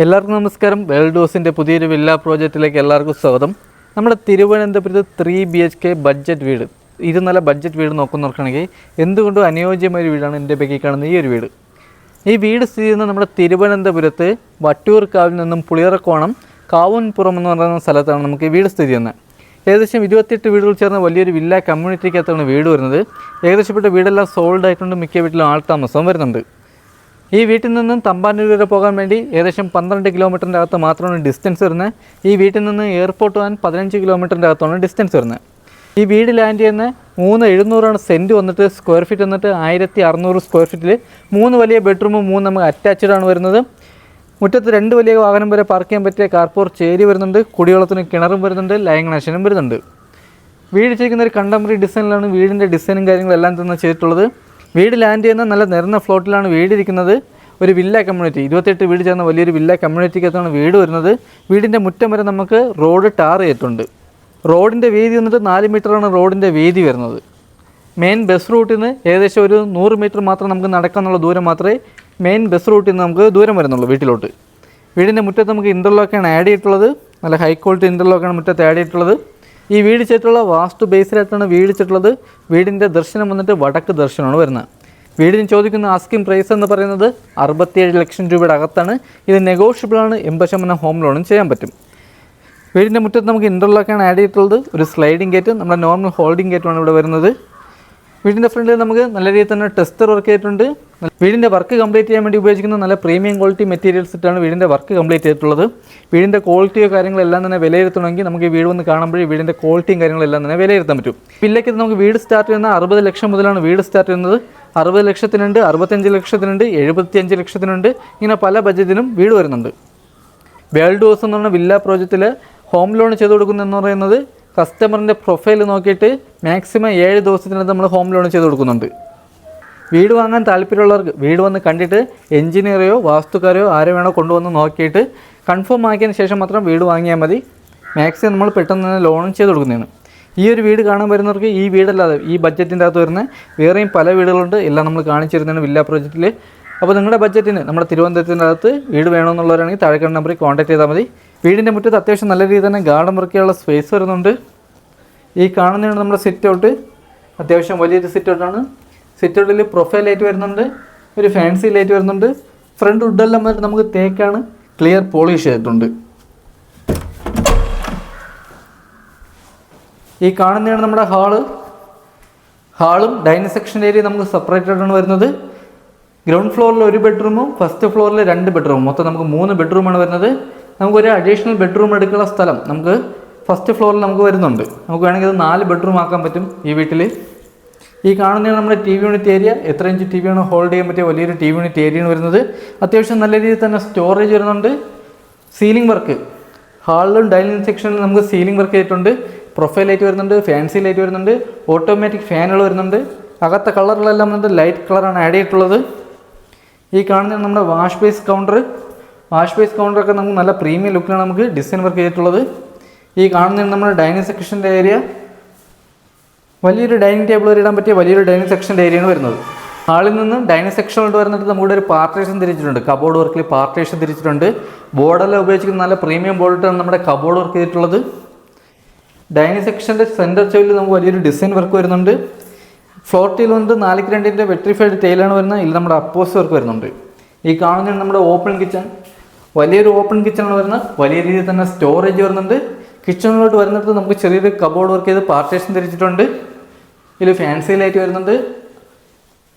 എല്ലാവർക്കും നമസ്കാരം. വേൾഡ് ഹൗസിൻ്റെ പുതിയൊരു വില്ല പ്രോജക്റ്റിലേക്ക് എല്ലാവർക്കും സ്വാഗതം. നമ്മുടെ തിരുവനന്തപുരത്ത് 3 BHK ബഡ്ജറ്റ് വീട്, ഇത് നല്ല ബഡ്ജറ്റ് വീട് നോക്കുന്നവർക്കാണെങ്കിൽ എന്തുകൊണ്ടും അനുയോജ്യമായ ഒരു വീടാണ് എൻ്റെ ബാക്കി കാണുന്ന ഈ ഒരു വീട്. ഈ വീട് സ്ഥിതി ചെയ്യുന്നത് നമ്മുടെ തിരുവനന്തപുരത്ത് വട്ടിയൂർക്കാവിൽ നിന്നും പുളിയറക്കോണം കാവുൻപുറം എന്ന് പറയുന്ന സ്ഥലത്താണ് നമുക്ക് ഈ വീട് സ്ഥിതി ചെയ്യുന്നത്. ഏകദേശം 28 വീടുകൾ ചേർന്ന വലിയൊരു വില്ല കമ്മ്യൂണിറ്റിക്കകത്താണ് വീട് വരുന്നത്. ഏകദേശപ്പെട്ട വീടെല്ലാം സോൾഡ് ആയിട്ടുണ്ട്. മിക്ക വീട്ടിലും ആൾതാമസവും വരുന്നുണ്ട്. ഈ വീട്ടിൽ നിന്നും തമ്പാനൂർ വരെ പോകാൻ വേണ്ടി ഏകദേശം 12 കിലോമീറ്ററിൻ്റെ അകത്ത് മാത്രമാണ് ഡിസ്റ്റൻസ് വരുന്നത്. ഈ വീട്ടിൽ നിന്ന് എയർപോർട്ട് പോകാൻ 15 കിലോമീറ്ററിൻ്റെ അകത്താണ് ഡിസ്റ്റൻസ് വരുന്നത്. ഈ വീട് ലാൻഡ് ചെയ്യുന്ന 3700 സെൻറ്റ് വന്നിട്ട് സ്ക്വയർ ഫീറ്റ് വന്നിട്ട് 1600 സ്ക്വയർ ഫീറ്റിൽ 3 വലിയ ബെഡ്റൂമും 3 നമുക്ക് അറ്റാച്ച്ഡ് ആണ് വരുന്നത്. മുറ്റത്ത് 2 വലിയ വാഹനം വരെ പാർക്ക് ചെയ്യാൻ പറ്റിയ കാർപോർ ചേരി വരുന്നുണ്ട്. കുടിവെള്ളത്തിന് കിണറും വരുന്നുണ്ട്. ലൈൻ കണക്ഷനും വരുന്നുണ്ട്. വീട് ചെയ്യുന്ന ഒരു കണ്ടംപററി ഡിസൈനിലാണ് വീടിൻ്റെ ഡിസൈനും കാര്യങ്ങളെല്ലാം തന്നെ ചെയ്തിട്ടുള്ളത്. വീട് ലാൻഡ് ചെയ്യുന്ന നല്ല നിരന്ന ഫ്ലോട്ടിലാണ് വീടിരിക്കുന്നത്. ഒരു വില്ല കമ്മ്യൂണിറ്റി, 28 വീട് ചേർന്ന വലിയൊരു വില്ല കമ്മ്യൂണിറ്റിക്കകത്താണ് വീട് വരുന്നത്. വീടിൻ്റെ മുറ്റം വരെ നമുക്ക് റോഡ് ടാർ ചെയ്തിട്ടുണ്ട്. റോഡിൻ്റെ വീതി വന്നിട്ട് 4 മീറ്ററാണ് റോഡിൻ്റെ വീതി വരുന്നത്. മെയിൻ ബസ് റൂട്ടിൽ നിന്ന് ഏകദേശം ഒരു 100 മീറ്റർ മാത്രം നമുക്ക് നടക്കാനുള്ള ദൂരം മാത്രമേ മെയിൻ ബസ് റൂട്ടിൽ നിന്ന് നമുക്ക് ദൂരം വരുന്നുള്ളൂ വീട്ടിലോട്ട്. വീടിൻ്റെ മുറ്റത്ത് നമുക്ക് ഇൻ്റർലോക്കാണ് ആഡ് ചെയ്തിട്ടുള്ളത്. നല്ല ഹൈ ക്വാളിറ്റി ഇൻ്റർലോക്കാണ് മുറ്റത്ത് ആഡ് ചെയ്തിട്ടുള്ളത്. ഈ വീട് ചെയ്തിട്ടുള്ള വാസ്തു ബേസിലായിട്ടാണ് വീട് ചെയ്തിട്ടുള്ളത്. വീടിൻ്റെ ദർശനം വന്നിട്ട് വടക്ക് ദർശനമാണ് വരുന്നത്. വീടിന് ചോദിക്കുന്ന ആസ്കിംഗ് പ്രൈസ് എന്ന് പറയുന്നത് 67 ലക്ഷം രൂപയുടെ അകത്താണ്. ഇത് നെഗോഷ്യബിളാണ്. 80% ഹോം ലോണും ചെയ്യാൻ പറ്റും. വീടിൻ്റെ മുറ്റത്ത് നമുക്ക് ഇൻ്റർലോക്കാണ് ആഡ് ചെയ്തിട്ടുള്ളത്. ഒരു സ്ലൈഡിംഗ് ഗേറ്റ്, നമ്മുടെ നോർമൽ ഹോൾഡിംഗ് ഗേറ്റുമാണ് ഇവിടെ വരുന്നത്. വീടിൻ്റെ ഫ്രണ്ടിൽ നമുക്ക് നല്ല രീതിയിൽ തന്നെ ടെസ്റ്റർ വർക്ക് ചെയ്തിട്ടുണ്ട്. വീടിൻ്റെ വർക്ക് കംപ്ലീറ്റ് ചെയ്യാൻ വേണ്ടി ഉപയോഗിക്കുന്ന നല്ല പ്രീമിയം ക്വാളിറ്റി മെറ്റീരിയൽസ് ഇട്ടാണ് വീടിൻ്റെ വർക്ക് കംപ്ലീറ്റ് ചെയ്തിട്ടുള്ളത്. വീടിൻ്റെ ക്വാളിറ്റിയോ കാര്യങ്ങളെല്ലാം തന്നെ വിലയിരുത്തണമെങ്കിൽ നമുക്ക് ഈ വീട് വന്ന് കാണുമ്പോഴേ വീടിൻ്റെ ക്വാളിറ്റിയും കാര്യങ്ങളെല്ലാം തന്നെ വിലയിരുത്താൻ പറ്റും. വില്ലയ്ക്ക് നമുക്ക് വീട് സ്റ്റാർട്ട് ചെയ്യുന്ന 60 ലക്ഷം മുതലാണ് വീട് സ്റ്റാർട്ട് ചെയ്യുന്നത്. 60 ലക്ഷത്തിനുണ്ട്, 65 ലക്ഷത്തിനുണ്ട്, 75 ലക്ഷത്തിനുണ്ട്. ഇങ്ങനെ പല ബഡ്ജറ്റിനും വീട് വരുന്നുണ്ട്. വേൾഡ് ഹൗസ് എന്ന് പറഞ്ഞ വില്ല പ്രോജക്റ്റിൽ ഹോം ലോൺ ചെയ്ത് കൊടുക്കുന്നതെന്ന് പറയുന്നത് കസ്റ്റമറിൻ്റെ പ്രൊഫൈൽ നോക്കിയിട്ട് മാക്സിമം 7 ദിവസത്തിനകത്ത് നമ്മൾ ഹോം ലോൺ ചെയ്ത് കൊടുക്കുന്നുണ്ട്. വീട് വാങ്ങാൻ താല്പര്യമുള്ളവർക്ക് വീട് വന്ന് കണ്ടിട്ട് എഞ്ചിനീയറെയോ വാസ്തുക്കാരെയോ ആരെ വേണോ കൊണ്ടുവന്ന് നോക്കിയിട്ട് കൺഫേം ആക്കിയതിന് ശേഷം മാത്രം വീട് വാങ്ങിയാൽ മതി. മാക്സിമം നമ്മൾ പെട്ടെന്ന് തന്നെ ലോണും ചെയ്ത് കൊടുക്കുന്നതാണ്. ഈ ഒരു വീട് കാണാൻ വരുന്നവർക്ക് ഈ വീടല്ലാതെ ഈ ബഡ്ജറ്റിൻ്റെ അകത്ത് വരുന്ന വേറെയും പല വീടുകളുണ്ട്. എല്ലാം നമ്മൾ കാണിച്ചിരുന്നതാണ് വില്ല പ്രോജക്റ്റിൽ. അപ്പോൾ നിങ്ങളുടെ ബഡ്ജറ്റിന് നമ്മുടെ തിരുവനന്തപുരത്തിൻ്റെ അകത്ത് വീട് വേണമെന്നുള്ളവരാണെങ്കിൽ താഴെ കാണുന്ന നമ്പറിൽ കോൺടാക്ട് ചെയ്താൽ മതി. വീടിൻ്റെ മുറ്റത്ത് അത്യാവശ്യം നല്ല രീതിയിൽ തന്നെ ഗാർഡൻ വർക്ക് ചെയ്യാനുള്ള സ്പേസ് വരുന്നുണ്ട്. ഈ കാണുന്നതാണ് നമ്മുടെ സിറ്റ് ഔട്ട്. അത്യാവശ്യം വലിയൊരു സിറ്റ് ഔട്ടാണ്. സിറ്റ് ഔട്ടിൽ പ്രൊഫൈൽ ലൈറ്റ് വരുന്നുണ്ട്, ഒരു ഫാൻസി ലൈറ്റ് വരുന്നുണ്ട്. ഫ്രണ്ട് വുഡെല്ലാം വന്നിട്ട് നമുക്ക് തേക്കാണ്, ക്ലിയർ പോളിഷ് ചെയ്തിട്ടുണ്ട്. ഈ കാണുന്നതാണ് നമ്മുടെ ഹാളും ഡൈനിങ് സെക്ഷൻ ഏരിയ നമുക്ക് സെപ്പറേറ്റഡ് ആണ് വരുന്നത്. ഗ്രൗണ്ട് ഫ്ലോറിൽ 1 ബെഡ്റൂമും ഫസ്റ്റ് ഫ്ലോറിൽ 2 ബെഡ്റൂമും, മൊത്തം നമുക്ക് 3 ബെഡ്റൂമാണ് വരുന്നത്. നമുക്കൊരു അഡീഷണൽ ബെഡ്റൂം എടുക്കുന്ന സ്ഥലം നമുക്ക് ഫസ്റ്റ് ഫ്ലോറിൽ നമുക്ക് വരുന്നുണ്ട്. നമുക്ക് വേണമെങ്കിൽ അത് 4 ബെഡ്റൂം ആക്കാൻ പറ്റും ഈ വീട്ടിൽ. ഈ കാണുന്നതാണ് നമ്മുടെ TV യൂണിറ്റ് ഏരിയ. എത്ര ഇഞ്ച് TV ആണ് ഹോൾഡ് ചെയ്യാൻ പറ്റിയ വലിയൊരു TV യൂണിറ്റ് ഏരിയയാണ് വരുന്നത്. അത്യാവശ്യം നല്ല രീതിയിൽ തന്നെ സ്റ്റോറേജ് വരുന്നുണ്ട്. സീലിംഗ് വർക്ക് ഹാളിലും ഡൈനിങ് സെക്ഷനിലും നമുക്ക് സീലിംഗ് വർക്ക് ചെയ്തിട്ടുണ്ട്. പ്രൊഫൈൽ ലൈറ്റ് വരുന്നുണ്ട്, ഫാൻസി ലൈറ്റ് വരുന്നുണ്ട്, ഓട്ടോമാറ്റിക് ഫാനുകൾ വരുന്നുണ്ട്. അകത്തെ കളറുകളെല്ലാം വന്നിട്ട് ലൈറ്റ് കളറാണ് ആഡ് ചെയ്തിട്ടുള്ളത്. ഈ കാണുന്നത് നമ്മുടെ വാഷ് ബേസ് കൗണ്ടറൊക്കെ നമുക്ക് നല്ല പ്രീമിയം ലുക്കിലാണ് നമുക്ക് ഡിസൈൻ വർക്ക് ചെയ്തിട്ടുള്ളത്. ഈ കാണുന്നത് നമ്മുടെ ഡൈനിങ് സെക്ഷൻ്റെ ഏരിയ. വലിയൊരു ഡൈനിങ് ടേബിൾ വരെ ഇടാൻ പറ്റിയ വലിയൊരു ഡൈനിങ് സെക്ഷൻ്റെ ഏരിയയാണ് വരുന്നത്. ഹാളിൽ നിന്ന് ഡൈനിങ് സെക്ഷനിലോട്ട് വരുന്നിട്ട് നമ്മുടെ ഒരു പാർട്ടേഷൻ തിരിച്ചിട്ടുണ്ട്. കബോർഡ് വർക്കിൽ പാർട്ടേഷൻ തിരിച്ചിട്ടുണ്ട്. ബോർഡെല്ലാം ഉപയോഗിച്ചിരിക്കുന്ന നല്ല പ്രീമിയം ബോർഡിട്ടാണ് നമ്മുടെ കബോർഡ് വർക്ക് ചെയ്തിട്ടുള്ളത്. ഡൈനിങ് സെക്ഷൻ്റെ സെൻറ്റർ ചോയിൽ നമുക്ക് വലിയൊരു ഡിസൈൻ വർക്ക് വരുന്നുണ്ട്. ഫ്ലോർ ടൈൽ വന്നിട്ട് 4x2 വെട്രിഫൈഡ് ടൈലാണ് വരുന്നത്. ഇതിൽ നമ്മുടെ അപ്പോസ് വർക്ക് വരുന്നുണ്ട്. ഈ കാണുന്നതാണ് നമ്മുടെ ഓപ്പൺ കിച്ചൺ. വലിയൊരു ഓപ്പൺ കിച്ചണാണ് വരുന്നത്. വലിയ രീതിയിൽ തന്നെ സ്റ്റോറേജ് വരുന്നുണ്ട്. കിച്ചണിലോട്ട് വരുന്നിടത്ത് നമുക്ക് ചെറിയൊരു കബോർഡ് വർക്ക് ചെയ്ത് പാർട്ടേഷൻ തിരിച്ചിട്ടുണ്ട്. ഇതിൽ ഫാൻസി ലൈറ്റ് വരുന്നുണ്ട്.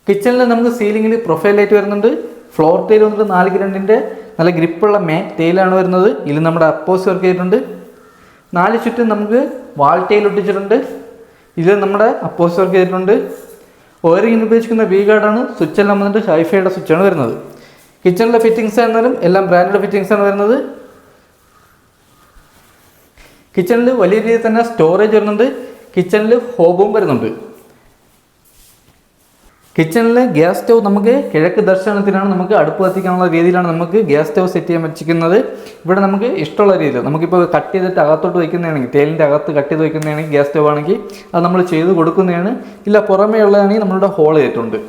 കിച്ചണിൽ നമുക്ക് സീലിങ്ങിൽ പ്രൊഫൈൽ ലൈറ്റ് വരുന്നുണ്ട്. ഫ്ലോർ ടൈൽ വന്നിട്ട് 4x2 നല്ല ഗ്രിപ്പുള്ള മാറ്റ് ടൈലാണ് വരുന്നത്. ഇതിൽ നമ്മുടെ അപ്പോസ് വർക്ക് ചെയ്തിട്ടുണ്ട്. 4 ചുറ്റും നമുക്ക് വാൾ ടൈൽ ഒട്ടിച്ചിട്ടുണ്ട്. ഇതിൽ നമ്മുടെ അപ്പോസ് വർക്ക് ചെയ്തിട്ടുണ്ട്. വയറിങ്ങിന് ഉപയോഗിക്കുന്ന വി ഗാർഡാണ്. സ്വിച്ച് എല്ലാം വന്നിട്ട് ഹൈഫൈയുടെ സ്വിച്ചാണ് വരുന്നത്. കിച്ചണിലെ ഫിറ്റിങ്സ് ആയിരുന്നാലും എല്ലാം ബ്രാൻഡഡ് ഫിറ്റിങ്സ് ആണ് വരുന്നത്. കിച്ചണിൽ വലിയ രീതിയിൽ തന്നെ സ്റ്റോറേജ് വരുന്നുണ്ട്. കിച്ചണിൽ ഹോബും വരുന്നുണ്ട്. കിച്ചണിൽ ഗ്യാസ് സ്റ്റവ് നമുക്ക് കിഴക്ക് ദർശനത്തിനാണ്. നമുക്ക് അടുപ്പ് കത്തിക്കാനുള്ള രീതിയിലാണ് നമുക്ക് ഗ്യാസ് സ്റ്റവ് സെറ്റ് ചെയ്യാൻ വെച്ചിരിക്കുന്നത്. ഇവിടെ നമുക്ക് ഇഷ്ടമുള്ള രീതിയിൽ നമുക്കിപ്പോൾ കട്ട് ചെയ്തിട്ട് അകത്തോട്ട് വയ്ക്കുന്നതാണെങ്കിൽ, ടേലിൻ്റെ അകത്ത് കട്ട് ചെയ്ത് വയ്ക്കുന്നതാണെങ്കിൽ ഗ്യാസ് സ്റ്റവ് ആണെങ്കിൽ അത് നമ്മൾ ചെയ്ത് കൊടുക്കുന്നതാണ്. ഇല്ല പുറമേ ഉള്ളതാണെങ്കിൽ നമ്മളുടെ ഹോൾ ചെയ്തിട്ടുണ്ട്.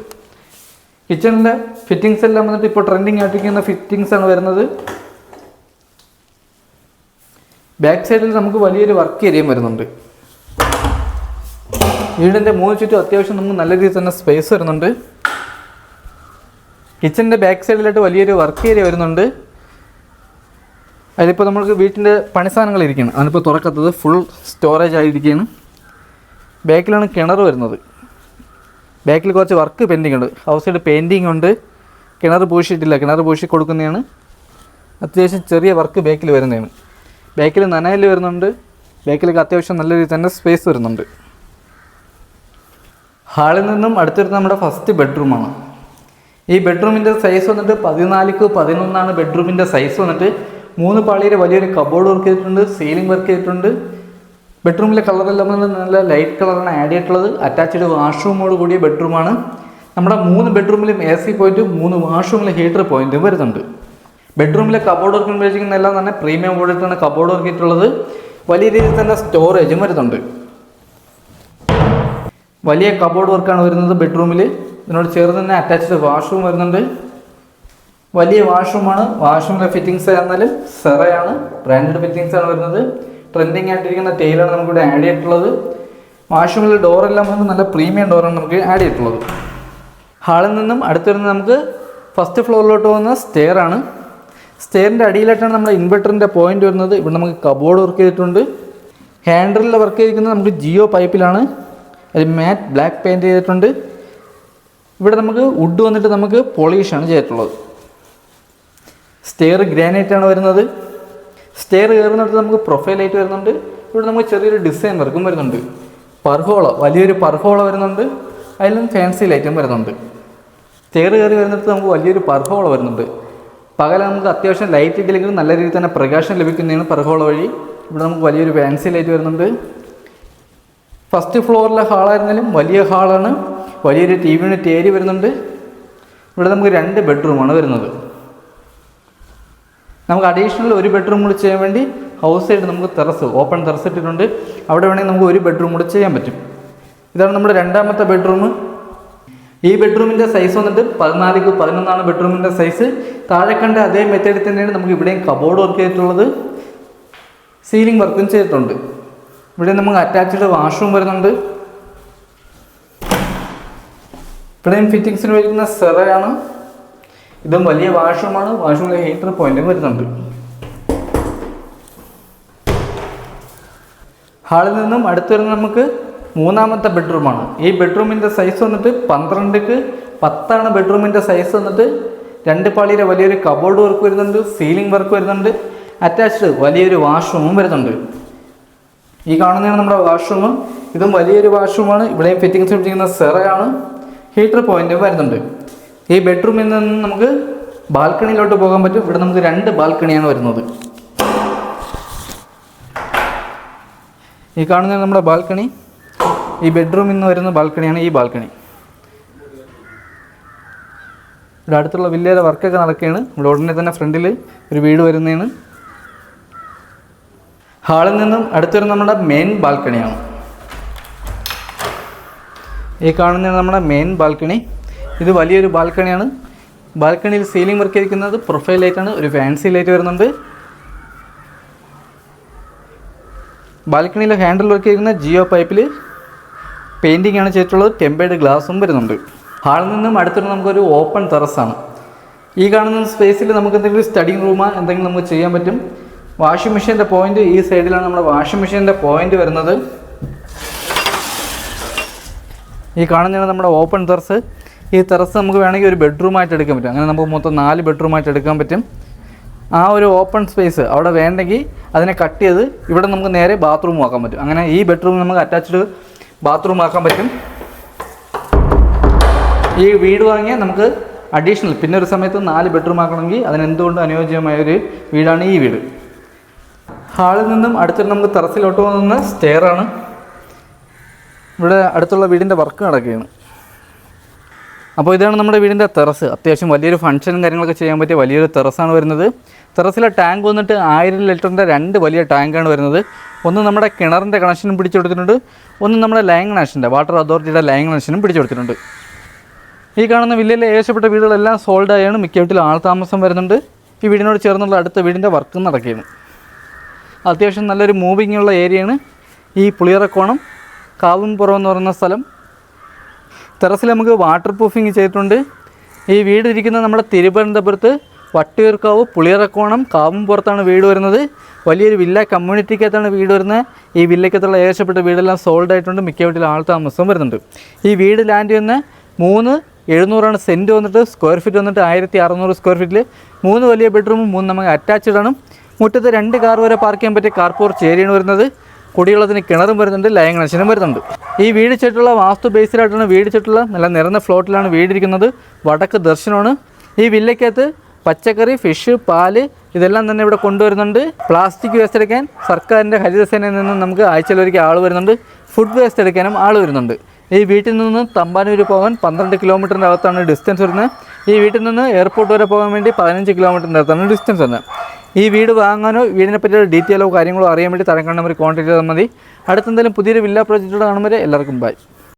കിച്ചണിൻ്റെ ഫിറ്റിങ്സ് എല്ലാം വന്നിട്ട് ഇപ്പോൾ ട്രെൻഡിങ് ആയിട്ടിരിക്കുന്ന ഫിറ്റിങ്സ് ആണ് വരുന്നത്. ബാക്ക് സൈഡിൽ നമുക്ക് വലിയൊരു വർക്ക് ഏരിയയും വരുന്നുണ്ട്. വീടിൻ്റെ 3 ചുറ്റും അത്യാവശ്യം നമുക്ക് നല്ല രീതിയിൽ തന്നെ സ്പേസ് വരുന്നുണ്ട്. കിച്ചണിൻ്റെ ബാക്ക് സൈഡിലായിട്ട് വലിയൊരു വർക്ക് ഏരിയ വരുന്നുണ്ട്. അതിലിപ്പോൾ നമുക്ക് വീട്ടിൻ്റെ പണി സാധനങ്ങൾ ഇരിക്കുകയാണ്, അതിനിപ്പോൾ തുറക്കാത്തത് ഫുൾ സ്റ്റോറേജ് ആയിരിക്കുകയാണ്. ബാക്കിലാണ് കിണർ വരുന്നത്. ബാക്കിൽ കുറച്ച് വർക്ക് പെൻഡിങ് ഉണ്ട്. ഹൗസ് സൈഡ് പെയിൻറ്റിങ് ഉണ്ട്. കിണർ പൂശിയിട്ടില്ല, കിണർ പൂശി കൊടുക്കുന്നതാണ്. അത്യാവശ്യം ചെറിയ വർക്ക് ബാക്കിൽ വരുന്നതാണ്. ബാക്കിൽ നനയിൽ വരുന്നുണ്ട്. ബാക്കിലേക്ക് അത്യാവശ്യം നല്ല രീതിയിൽ തന്നെ സ്പേസ് വരുന്നുണ്ട്. ഹാളിൽ നിന്നും അടുത്തിരുന്ന നമ്മുടെ ഫസ്റ്റ് ബെഡ്റൂമാണ്. ഈ ബെഡ്റൂമിൻ്റെ സൈസ് വന്നിട്ട് 14x11 ബെഡ്റൂമിൻ്റെ സൈസ് വന്നിട്ട് 3 പാളിയുടെ വലിയൊരു കബോർഡ് വർക്ക് ചെയ്തിട്ടുണ്ട്. സീലിംഗ് വർക്ക് ചെയ്തിട്ടുണ്ട്. ബെഡ്റൂമിലെ കളറെല്ലാം നല്ല ലൈറ്റ് കളറാണ് ആഡ് ചെയ്തിട്ടുള്ളത്. അറ്റാച്ച്ഡ് വാഷ്റൂമോട് കൂടിയ ബെഡ്റൂമാണ്. നമ്മുടെ 3 ബെഡ്റൂമിലും AC പോയിന്റും 3 വാഷ്റൂമിലെ ഹീറ്റർ പോയിന്റും വരുന്നുണ്ട്. ബെഡ്റൂമിലെ കബോർഡ് വർക്ക് ഉപയോഗിക്കുന്ന എല്ലാം തന്നെ പ്രീമിയം ക്വാളിറ്റിയാണ് കബോർഡ് വർക്ക് ചെയ്തിട്ടുള്ളത്. വലിയ രീതിയിൽ തന്നെ സ്റ്റോറേജും വരുന്നുണ്ട്. വലിയ കബോർഡ് വർക്കാണ് വരുന്നത് ബെഡ്റൂമിൽ. ഇതിനോട് ചേർന്ന് തന്നെ അറ്റാച്ച്ഡ് വാഷ്റൂം വരുന്നുണ്ട്. വലിയ വാഷ്റൂമാണ്. വാഷ്റൂമിലെ ഫിറ്റിങ്സ് ആയിരുന്നാലും സെറയാണ്, ബ്രാൻഡഡ് ഫിറ്റിങ്സ് ആണ് വരുന്നത്. ട്രെൻഡിങ് ആയിട്ടിരിക്കുന്ന ടൈലാണ് നമുക്കിവിടെ ആഡ് ചെയ്തിട്ടുള്ളത്. വാഷ്റൂമിലെ ഡോറെല്ലാം നമുക്ക് നല്ല പ്രീമിയം ഡോറാണ് നമുക്ക് ആഡ് ചെയ്തിട്ടുള്ളത്. ഹാളിൽ നിന്നും അടുത്ത് വരുന്നത് നമുക്ക് ഫസ്റ്റ് ഫ്ലോറിലോട്ട് പോകുന്ന സ്റ്റെയർ ആണ്. സ്റ്റെയറിൻ്റെ അടിയിലായിട്ടാണ് നമ്മുടെ ഇൻവെർട്ടറിൻ്റെ പോയിന്റ് വരുന്നത്. ഇവിടെ നമുക്ക് കബോർഡ് വർക്ക് ചെയ്തിട്ടുണ്ട്. ഹാൻഡിലിൽ വർക്ക് ചെയ്തിരിക്കുന്നത് നമുക്ക് ജിയോ പൈപ്പിലാണ്. അത് മാറ്റ് ബ്ലാക്ക് പെയിൻറ്റ് ചെയ്തിട്ടുണ്ട്. ഇവിടെ നമുക്ക് വുഡ് വന്നിട്ട് നമുക്ക് പോളിഷാണ് ചെയ്തിട്ടുള്ളത്. സ്റ്റെയർ ഗ്രാനൈറ്റ് ആണ് വരുന്നത്. സ്റ്റെയർ കയറുന്നിടത്ത് നമുക്ക് പ്രൊഫൈൽ ലൈറ്റ് വരുന്നുണ്ട്. ഇവിടെ നമുക്ക് ചെറിയൊരു ഡിസൈൻ വർക്കും വരുന്നുണ്ട്. പർഹോള, വലിയൊരു പർഹോള വരുന്നുണ്ട്. അതിലും ഫാൻസി ലൈറ്റും വരുന്നുണ്ട്. സ്റ്റെയർ കയറി വരുന്നിടത്ത് നമുക്ക് വലിയൊരു പർഹോള വരുന്നുണ്ട്. പകൽ നമുക്ക് അത്യാവശ്യം ലൈറ്റ് ഇട്ടില്ലെങ്കിലും നല്ല രീതിയിൽ തന്നെ പ്രകാശം ലഭിക്കുന്നതാണ് പർഹോള വഴി. ഇവിടെ നമുക്ക് വലിയൊരു ഫാൻസി ലൈറ്റ് വരുന്നുണ്ട്. ഫസ്റ്റ് ഫ്ലോറിലെ ഹാളായിരുന്നാലും വലിയ ഹാളാണ്. വലിയൊരു TV യൂണിറ്റ് ഏരിയ വരുന്നുണ്ട്. ഇവിടെ നമുക്ക് 2 ബെഡ്റൂമാണ് വരുന്നത്. നമുക്ക് അഡീഷണൽ ഒരു ബെഡ്റൂം കൂടി ചെയ്യാൻ വേണ്ടി ഹൗസ് സൈഡ് നമുക്ക് ടെറസ്, ഓപ്പൺ ടെറസ് ഇട്ടിട്ടുണ്ട്. അവിടെ വേണമെങ്കിൽ നമുക്ക് ഒരു ബെഡ്റൂം കൂടി ചെയ്യാൻ പറ്റും. ഇതാണ് നമ്മുടെ രണ്ടാമത്തെ ബെഡ്റൂം. ഈ ബെഡ്റൂമിൻ്റെ സൈസ് വന്നിട്ട് 14x11 ബെഡ്റൂമിൻ്റെ സൈസ്. താഴെ കണ്ട അതേ മെത്തേഡിൽ തന്നെയാണ് നമുക്ക് ഇവിടെയും കബോർഡ് വർക്ക് ചെയ്തിട്ടുള്ളത്. സീലിംഗ് വർക്കും ചെയ്തിട്ടുണ്ട്. ഇവിടെ നമുക്ക് അറ്റാച്ച്ഡ് വാഷ്റൂം വരുന്നുണ്ട്. ഇവിടെയും ഫിറ്റിങ്സിന് വരുന്ന സെറയാണ്. ഇതും വലിയ വാഷ്റൂമാണ്. വാഷ്റൂമിലെ ഹീറ്റർ പോയിന്റും വരുന്നുണ്ട്. ഹാളിൽ നിന്നും അടുത്ത് വരുന്ന നമുക്ക് മൂന്നാമത്തെ ബെഡ്റൂമാണ്. ഈ ബെഡ്റൂമിൻ്റെ സൈസ് വന്നിട്ട് 12x10 ബെഡ്റൂമിൻ്റെ സൈസ് വന്നിട്ട് 2 പാളിയുടെ വലിയൊരു കബോർഡ് വർക്ക് വരുന്നുണ്ട്. സീലിംഗ് വർക്ക് വരുന്നുണ്ട്. അറ്റാച്ച്ഡ് വലിയൊരു വാഷ്റൂമും വരുന്നുണ്ട്. ഈ കാണുന്നതാണ് നമ്മുടെ വാഷ്റൂം. ഇതും വലിയൊരു വാഷ്റൂമാണ്. ഇവിടെയും ഫിറ്റിങ്സ് വെച്ചിരിക്കുന്ന സെറയാണ്. ഹീറ്റർ പോയിന്റും വരുന്നുണ്ട്. ഈ ബെഡ്റൂമിൽ നിന്ന് നമുക്ക് ബാൽക്കണിയിലോട്ട് പോകാൻ പറ്റും. ഇവിടെ നമുക്ക് 2 ബാൽക്കണിയാണ് വരുന്നത്. ഈ കാണുന്നതാണ് നമ്മുടെ ബാൽക്കണി. ഈ ബെഡ്റൂമിൽ നിന്ന് വരുന്ന ബാൽക്കണിയാണ് ഈ ബാൽക്കണി. ഇവിടെ അടുത്തുള്ള വില്ലയുടെ വർക്കൊക്കെ നടക്കുകയാണ്. ഇവിടെ ഉടനെ തന്നെ ഫ്രണ്ടിൽ ഒരു വീട് വരുന്നതാണ്. ഹാളിൽ നിന്നും അടുത്ത് വരുന്ന നമ്മുടെ മെയിൻ ബാൽക്കണിയാണ്. ഈ കാണുന്നതാണ് നമ്മുടെ മെയിൻ ബാൽക്കണി. ഇത് വലിയൊരു ബാൽക്കണിയാണ്. ബാൽക്കണിയിൽ സീലിംഗ് വർക്ക് ചെയ്തിരിക്കുന്നത് പ്രൊഫൈൽ ലൈറ്റാണ്. ഒരു ഫാൻസി ലൈറ്റ് വരുന്നുണ്ട്. ബാൽക്കണിയിലെ ഹാൻഡിൽ വർക്ക് ചെയ്തിരിക്കുന്ന ജിയോ പൈപ്പിൽ പെയിൻറ്റിംഗ് ആണ് ചെയ്തിട്ടുള്ളത്. ടെമ്പേർഡ് ഗ്ലാസും വരുന്നുണ്ട്. ഹാളിൽ നിന്നും അടുത്തിട്ട് നമുക്കൊരു ഓപ്പൺ ടെറസാണ്. ഈ കാണുന്ന സ്പേസിൽ നമുക്ക് എന്തെങ്കിലും സ്റ്റഡിങ് റൂമോ എന്തെങ്കിലും നമുക്ക് ചെയ്യാൻ പറ്റും. വാഷിംഗ് മെഷീൻ്റെ പോയിന്റ് ഈ സൈഡിലാണ് നമ്മുടെ വാഷിംഗ് മെഷീൻ്റെ പോയിന്റ് വരുന്നത്. ഈ കാണുന്നതാണ് നമ്മുടെ ഓപ്പൺ ടെറസ്. ഈ ടെറസ് നമുക്ക് വേണമെങ്കിൽ ഒരു ബെഡ്റൂമായിട്ട് എടുക്കാൻ പറ്റും. അങ്ങനെ നമുക്ക് മൊത്തം 4 ബെഡ്റൂമായിട്ട് എടുക്കാൻ പറ്റും. ആ ഒരു ഓപ്പൺ സ്പേസ് അവിടെ വേണ്ടെങ്കിൽ അതിനെ കട്ട് ചെയ്ത് ഇവിടെ നമുക്ക് നേരെ ബാത്റൂം ആക്കാൻ പറ്റും. അങ്ങനെ ഈ ബെഡ്റൂം നമുക്ക് അറ്റാച്ച്ഡ് ബാത്റൂം ആക്കാൻ പറ്റും. ഈ വീട് വാങ്ങിയാൽ നമുക്ക് അഡീഷണൽ പിന്നെ ഒരു സമയത്ത് 4 ബെഡ്റൂം ആക്കണമെങ്കിൽ അതിനെന്തുകൊണ്ട് അനുയോജ്യമായൊരു വീടാണ് ഈ വീട്. ഹാളിൽ നിന്നും അടുത്തിട്ട് നമുക്ക് ടെറസിലോട്ട് പോകുന്ന സ്റ്റെയറാണ്. ഇവിടെ അടുത്തുള്ള വീടിൻ്റെ വർക്ക് നടക്കുകയാണ്. അപ്പോൾ ഇതാണ് നമ്മുടെ വീടിൻ്റെ ടെറസ്. അത്യാവശ്യം വലിയൊരു ഫംഗ്ഷനും കാര്യങ്ങളൊക്കെ ചെയ്യാൻ പറ്റിയ വലിയൊരു ടെറസാണ് വരുന്നത്. ടെറസിലെ ടാങ്ക് വന്നിട്ട് 1000 ലിറ്ററിൻ്റെ 2 വലിയ ടാങ്കാണ് വരുന്നത്. ഒന്ന് നമ്മുടെ കിണറിൻ്റെ കണക്ഷനും പിടിച്ചു കൊടുത്തിട്ടുണ്ട്. ഒന്ന് നമ്മുടെ ലൈൻ കണക്ഷൻ്റെ വാട്ടർ അതോറിറ്റിയുടെ ലൈൻ കണക്ഷനും പിടിച്ചു കൊടുത്തിട്ടുണ്ട്. ഈ കാണുന്ന വില്ലയിലെ ഏകദേശപ്പെട്ട വീടുകളെല്ലാം സോൾഡ് ആയാണ്. മിക്ക വീട്ടിൽ ആൾ താമസം വരുന്നുണ്ട്. ഈ വീടിനോട് ചേർന്നുള്ള അടുത്ത വീടിൻ്റെ വർക്ക് നടക്കുകയാണ്. അത്യാവശ്യം നല്ലൊരു മൂവിങ് ഉള്ള ഏരിയയാണ് ഈ പുളിയറക്കോണം കാവുംപുറം എന്ന് പറയുന്ന സ്ഥലം. ടെറസിൽ നമുക്ക് വാട്ടർ പ്രൂഫിങ് ചെയ്തിട്ടുണ്ട്. ഈ വീട് ഇരിക്കുന്നത് നമ്മുടെ തിരുവനന്തപുരത്ത് വട്ടിയൂർക്കാവ് പുളിയറക്കോണം കാവുംപുറത്താണ് വീട് വരുന്നത്. വലിയൊരു വില്ല കമ്മ്യൂണിറ്റിക്കകത്താണ് വീട് വരുന്നത്. ഈ വില്ലക്കകത്തുള്ള ഏകദേശപ്പെട്ട വീടെല്ലാം സോൾഡ് ആയിട്ടുണ്ട്. മിക്ക വീട്ടിൽ ആൾ താമസം വരുന്നുണ്ട്. ഈ വീട് ലാൻഡ് ചെയ്യുന്ന 3,700 സെൻറ്റ് വന്നിട്ട് സ്ക്വയർ ഫീറ്റ് വന്നിട്ട് 1,600 സ്ക്വയർ ഫീറ്റിൽ 3 വലിയ ബെഡ്റൂമും 3 നമുക്ക് അറ്റാച്ച്ഡ് ആണ്. മുറ്റത്ത് 2 കാർ വരെ പാർക്ക് ചെയ്യാൻ പറ്റിയ കാർ പോർച്ച് ഏരിയയാണ് വരുന്നത്. കുടിവെള്ളത്തിന് കിണറും വരുന്നുണ്ട്, ലൈൻ കണക്ഷനും വരുന്നുണ്ട്. ഈ വീട് ചുറ്റുള്ള വാസ്തു ബേസിലായിട്ടാണ് വീട് ചുറ്റുള്ള നല്ല നിറഞ്ഞ ഫ്ലോട്ടിലാണ് വീടിരിക്കുന്നത്. വടക്ക് ദർശനമാണ്. ഈ വില്ലയ്ക്കകത്ത് പച്ചക്കറി, ഫിഷ്, പാല് ഇതെല്ലാം തന്നെ ഇവിടെ കൊണ്ടുവരുന്നുണ്ട്. പ്ലാസ്റ്റിക് വേസ്റ്റ് എടുക്കാൻ സർക്കാരിൻ്റെ ഹരിതസേനയിൽ നിന്ന് നമുക്ക് ആഴ്ചയിലൊരിക്കൽ ആൾ വരുന്നുണ്ട്. ഫുഡ് വേസ്റ്റ് എടുക്കാനും ആൾ വരുന്നുണ്ട്. ഈ വീട്ടിൽ നിന്ന് തമ്പാനൂർ പോകാൻ 12 കിലോമീറ്ററിൻ്റെ അകത്താണ് ഡിസ്റ്റൻസ് വരുന്നത്. ഈ വീട്ടിൽ നിന്ന് എയർപോർട്ട് വരെ പോകാൻ വേണ്ടി 15 കിലോമീറ്ററിൻ്റെ അകത്താണ് ഡിസ്റ്റൻസ് വരുന്നത്. ഈ വീട് വാങ്ങാനോ വീടിനെ പറ്റിയുള്ള ഡീറ്റെയിലോ കാര്യങ്ങളോ അറിയാൻ വേണ്ടി തരംഗ നമ്പർ കോൺടാക്ട് ചെയ്താൽ മതി. അടുത്തെന്തെങ്കിലും പുതിയൊരു വില്ല പ്രോജക്റ്റുകൾ കാണുമ്പോൾ എല്ലാവർക്കും ബൈ.